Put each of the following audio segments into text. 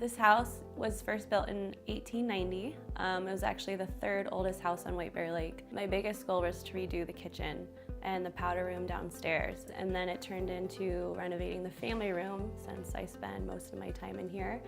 This house was first built in 1890. It was actually the third oldest house on White Bear Lake. My biggest goal was to redo the kitchen and the powder room downstairs. And then it turned into renovating the family room since I spend most of my time in here.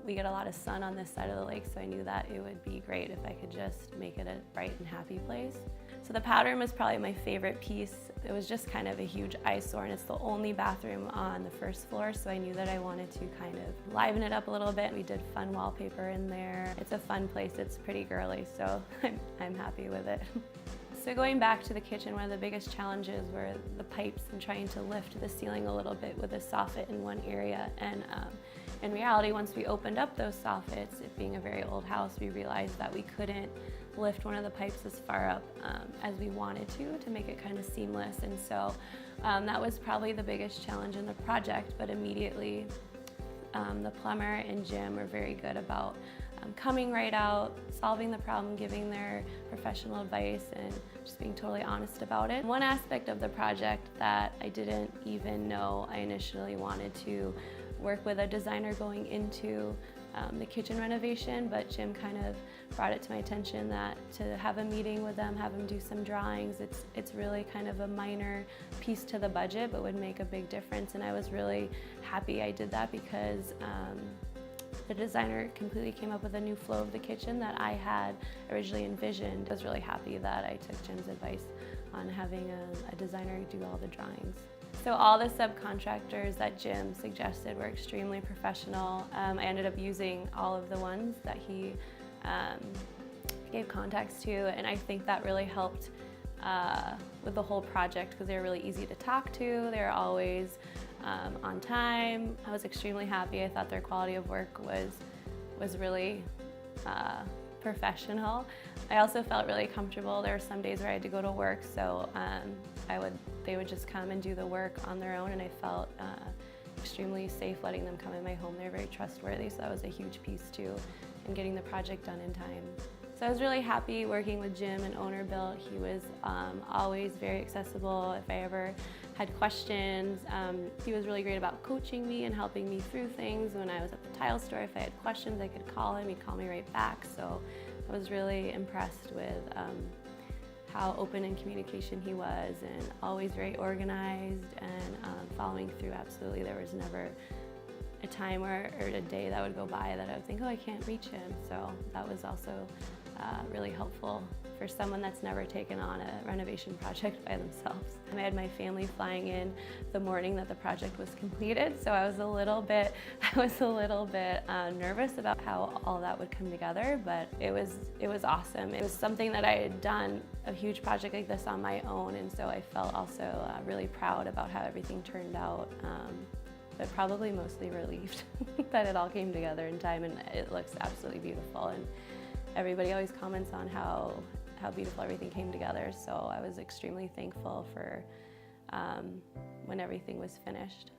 We get a lot of sun on this side of the lake, so I knew that it would be great if I could just make it a bright and happy place. So the powder room was probably my favorite piece. It was just kind of a huge eyesore, and it's the only bathroom on the first floor, so I knew that I wanted to kind of liven it up a little bit. We did fun wallpaper in there. It's a fun place, it's pretty girly, so I'm happy with it. So going back to the kitchen, one of the biggest challenges were the pipes and trying to lift the ceiling a little bit with a soffit in one area. And in reality, once we opened up those soffits, it being a very old house, we realized that we couldn't lift one of the pipes as far up as we wanted to make it kind of seamless. And so that was probably the biggest challenge in the project, but immediately the plumber and Jim were very good about coming right out, solving the problem, giving their professional advice, and just being totally honest about it. One aspect of the project that I didn't even know I initially wanted to work with a designer going into the kitchen renovation, but Jim kind of brought it to my attention that to have a meeting with them, have them do some drawings, it's really kind of a minor piece to the budget, but would make a big difference. And I was really happy I did that because the designer completely came up with a new flow of the kitchen that I had originally envisioned. I was really happy that I took Jim's advice on having a designer do all the drawings. So all the subcontractors that Jim suggested were extremely professional. I ended up using all of the ones that he gave contacts to, and I think that really helped with the whole project because they were really easy to talk to. They were always on time. I was extremely happy. I thought their quality of work was really professional. I also felt really comfortable. There were some days where I had to go to work, so they would just come and do the work on their own, and I felt extremely safe letting them come in my home. They're very trustworthy, so that was a huge piece too in getting the project done in time. So I was really happy working with Jim and Owner Built. He was always very accessible. If I ever had questions, he was really great about coaching me and helping me through things. When I was at the tile store, if I had questions, I could call him. He'd call me right back. So I was really impressed with how open in communication he was, and always very organized and following through. Absolutely, there was never a time or a day that would go by that I would think, oh, I can't reach him. So that was also really helpful for someone that's never taken on a renovation project by themselves. I had my family flying in the morning that the project was completed, so I was a little bit nervous about how all that would come together, but it was awesome. It was something that I had done, a huge project like this, on my own, and so I felt also really proud about how everything turned out. But probably mostly relieved that it all came together in time, and it looks absolutely beautiful. And everybody always comments on how beautiful everything came together, so I was extremely thankful for when everything was finished.